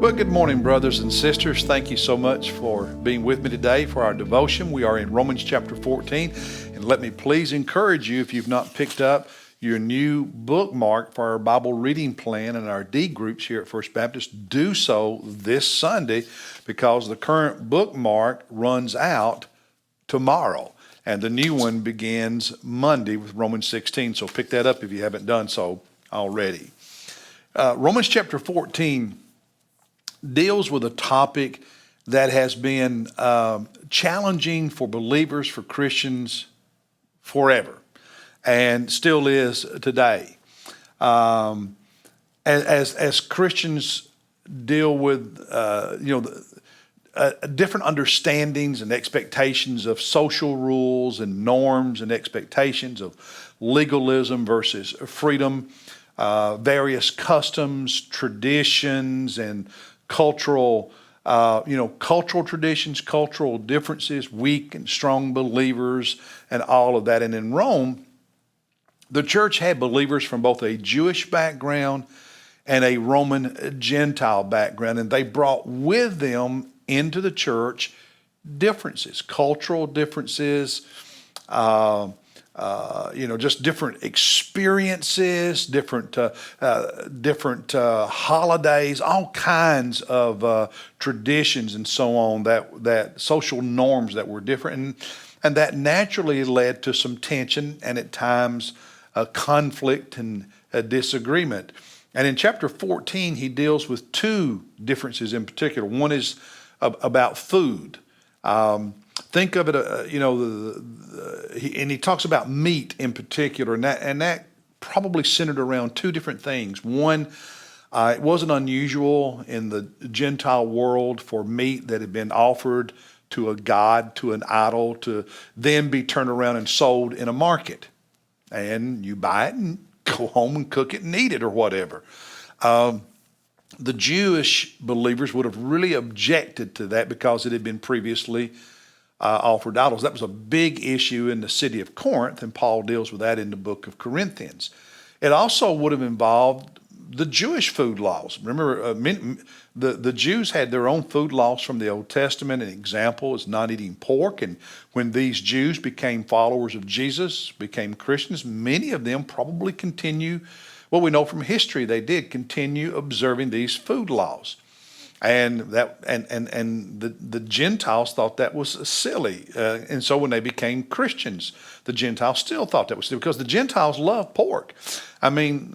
Well, good morning, brothers and sisters. Thank you so much for being with me today for our devotion. We are in Romans chapter 14. And let me please encourage you, if you've not picked up your new bookmark for our Bible reading plan and our D groups here at First Baptist, do so this Sunday because the current bookmark runs out tomorrow. And the new one begins Monday with Romans 16. So pick that up if you haven't done so already. Romans chapter 14 deals with a topic that has been challenging for believers, for Christians forever, and still is today. As Christians deal with different understandings and expectations of social rules and norms and expectations of legalism versus freedom, various customs, traditions, and cultural traditions, cultural differences, weak and strong believers, and all of that. And in Rome, the church had believers from both a Jewish background and a Roman Gentile background, and they brought with them into the church differences, cultural differences, just different experiences, different holidays, all kinds of traditions and so on, that social norms that were different. And that naturally led to some tension and at times a conflict and a disagreement. And in chapter 14, he deals with two differences in particular. One is about food. Think of it, and he talks about meat in particular, and that probably centered around two different things. One, it wasn't unusual in the Gentile world for meat that had been offered to a god, to an idol, to then be turned around and sold in a market. And you buy it and go home and cook it and eat it or whatever. The Jewish believers would have really objected to that because it had been previously offered idols. That was a big issue in the city of Corinth, and Paul deals with that in the book of Corinthians. It also would have involved the Jewish food laws. Remember, the Jews had their own food laws from the Old Testament. An example is not eating pork. And when these Jews became followers of Jesus, became Christians, many of them probably continue, well, we know from history they did continue observing these food laws. And the Gentiles thought that was silly. And so when they became Christians, the Gentiles still thought that was silly because the Gentiles love pork. I mean,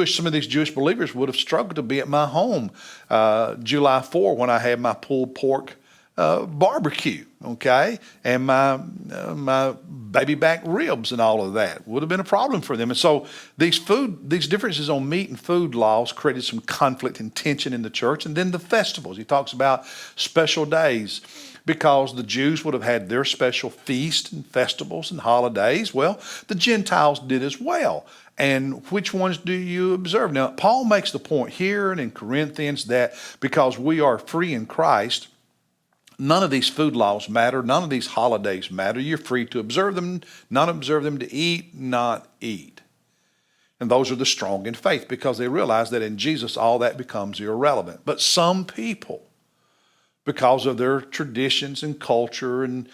some of these Jewish believers would have struggled to be at my home July 4 when I had my pulled pork barbecue, okay, and my baby back ribs and all of that would have been a problem for them. And so these differences on meat and food laws created some conflict and tension in the church. And then the festivals, he talks about special days because the Jews would have had their special feasts and festivals and holidays. Well, the Gentiles did as well. And which ones do you observe? Now, Paul makes the point here and in Corinthians that because we are free in Christ, none of these food laws matter. None of these holidays matter. You're free to observe them, not observe them, to eat, not eat. And those are the strong in faith because they realize that in Jesus all that becomes irrelevant. But some people, because of their traditions and culture and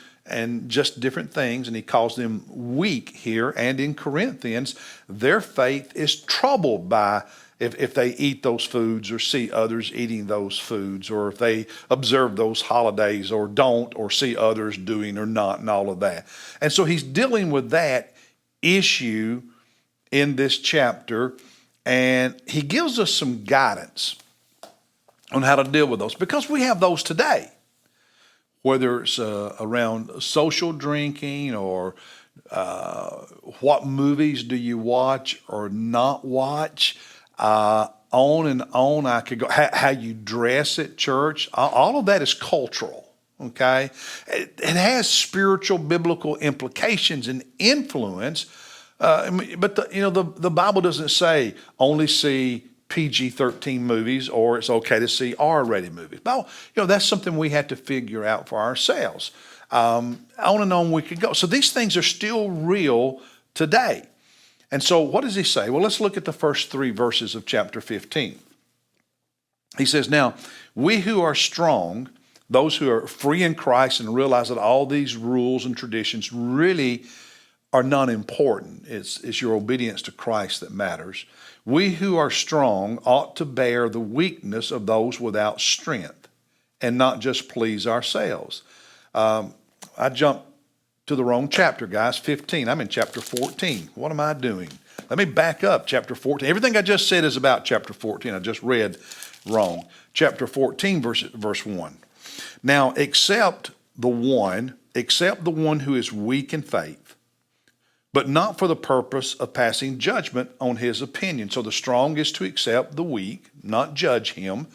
just different things, and he calls them weak here and in Corinthians, their faith is troubled by if they eat those foods or see others eating those foods, or if they observe those holidays or don't, or see others doing or not, and all of that. And so he's dealing with that issue in this chapter, and he gives us some guidance on how to deal with those, because we have those today, whether it's around social drinking or what movies do you watch or not watch. On and on I could go. How you dress at church, all of that is cultural, okay? It has spiritual, biblical implications and influence, but the Bible doesn't say only see PG-13 movies or it's okay to see R-rated movies. No, that's something we have to figure out for ourselves. On and on we could go. So these things are still real today. And so what does he say? Well, let's look at the first three verses of chapter 15. He says, now, we who are strong, those who are free in Christ and realize that all these rules and traditions really are not important. It's your obedience to Christ that matters. We who are strong ought to bear the weakness of those without strength and not just please ourselves. I jumped to the wrong chapter, guys. 15. I'm in chapter 14. What am I doing? Let me back up. Chapter 14. Everything I just said is about chapter 14. I just read wrong. Chapter 14, verse 1. Now, accept the one who is weak in faith, but not for the purpose of passing judgment on his opinion. So the strong is to accept the weak, not judge him.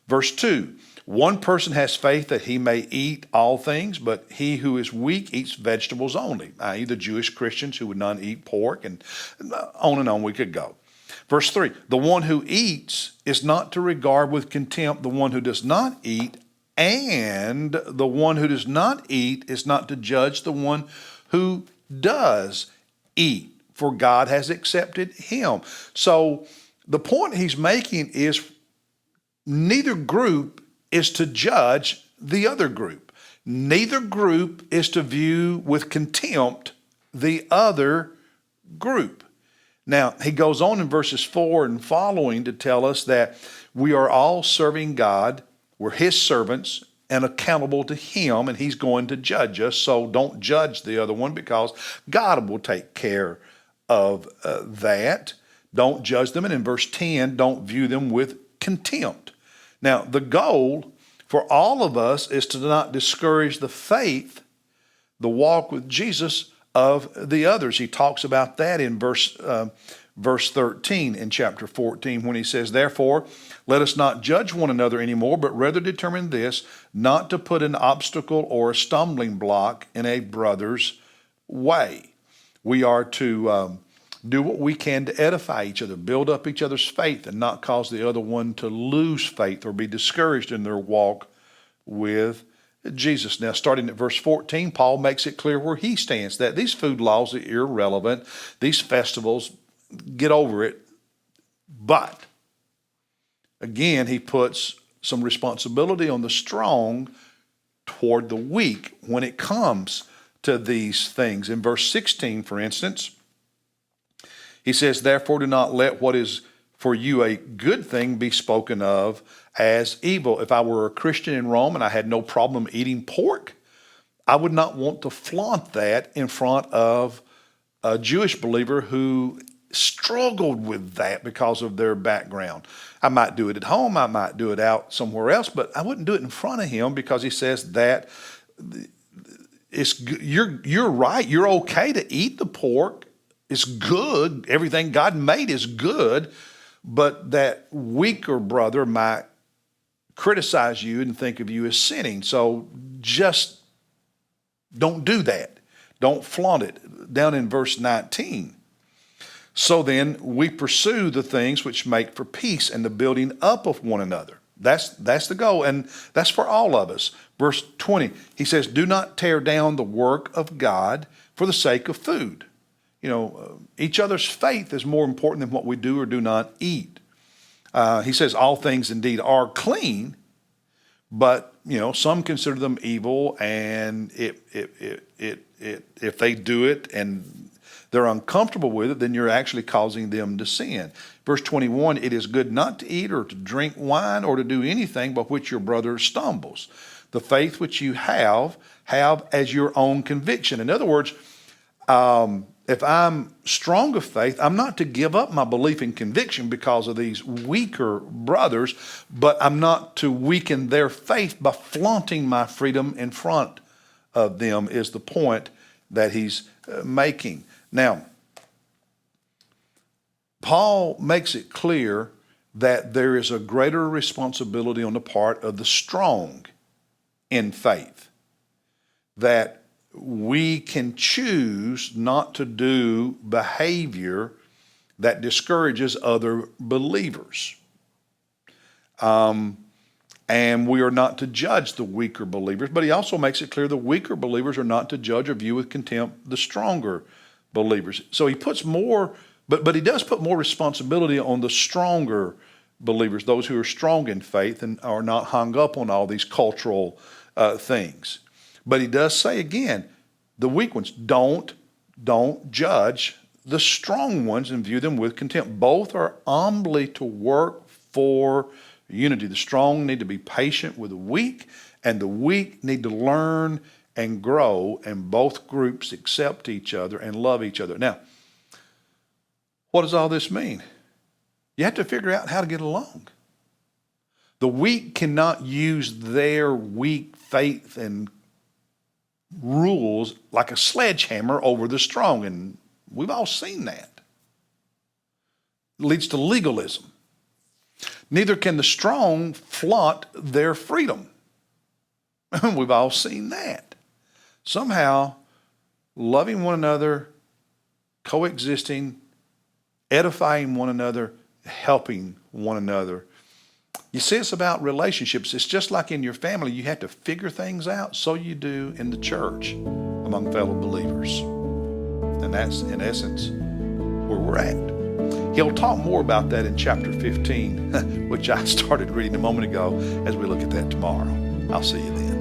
Verse 2, one person has faith that he may eat all things, but he who is weak eats vegetables only, i.e. the Jewish Christians who would not eat pork, and on we could go. Verse 3, the one who eats is not to regard with contempt the one who does not eat, and the one who does not eat is not to judge the one who does eat, for God has accepted him. So the point he's making is neither group is to judge the other group. Neither group is to view with contempt the other group. Now, he goes on in verses 4 and following to tell us that we are all serving God. We're his servants and accountable to him, and he's going to judge us. So don't judge the other one, because God will take care of that. Don't judge them. And in verse 10, don't view them with contempt. Now, the goal for all of us is to not discourage the faith, the walk with Jesus of the others. He talks about that in verse 13 in chapter 14 when he says, therefore, let us not judge one another anymore, but rather determine this, not to put an obstacle or a stumbling block in a brother's way. We are to do what we can to edify each other, build up each other's faith, and not cause the other one to lose faith or be discouraged in their walk with Jesus. Now, starting at verse 14, Paul makes it clear where he stands, that these food laws are irrelevant. These festivals, get over it. But, again, he puts some responsibility on the strong toward the weak when it comes to these things. In verse 16, for instance, he says, therefore do not let what is for you a good thing be spoken of as evil. If I were a Christian in Rome and I had no problem eating pork, I would not want to flaunt that in front of a Jewish believer who struggled with that because of their background. I might do it at home, I might do it out somewhere else, but I wouldn't do it in front of him, because he says that you're right, you're okay to eat the pork. It's good. Everything God made is good, but that weaker brother might criticize you and think of you as sinning. So just don't do that. Don't flaunt it. Down in verse 19. So then we pursue the things which make for peace and the building up of one another. That's the goal, and that's for all of us. Verse 20, he says, do not tear down the work of God for the sake of food. Each other's faith is more important than what we do or do not eat. He says all things indeed are clean, but some consider them evil, and if they do it and they're uncomfortable with it, then you're actually causing them to sin. Verse 21, it is good not to eat or to drink wine or to do anything by which your brother stumbles. The faith which you have as your own conviction. In other words, if I'm strong of faith, I'm not to give up my belief and conviction because of these weaker brothers, but I'm not to weaken their faith by flaunting my freedom in front of them, is the point that he's making. Now, Paul makes it clear that there is a greater responsibility on the part of the strong in faith, that we can choose not to do behavior that discourages other believers. And we are not to judge the weaker believers, but he also makes it clear the weaker believers are not to judge or view with contempt the stronger believers. So he puts more, but he does put more responsibility on the stronger believers, those who are strong in faith and are not hung up on all these cultural things. But he does say again, the weak ones, don't judge the strong ones and view them with contempt. Both are humbly to work for unity. The strong need to be patient with the weak, and the weak need to learn and grow, and both groups accept each other and love each other. Now, what does all this mean? You have to figure out how to get along. The weak cannot use their weak faith and rules like a sledgehammer over the strong, and we've all seen that. It leads to legalism. Neither can the strong flaunt their freedom. We've all seen that. Somehow, loving one another, coexisting, edifying one another, helping one another. You see, it's about relationships. It's just like in your family. You have to figure things out. So you do in the church among fellow believers. And that's, in essence, where we're at. He'll talk more about that in chapter 15, which I started reading a moment ago, as we look at that tomorrow. I'll see you then.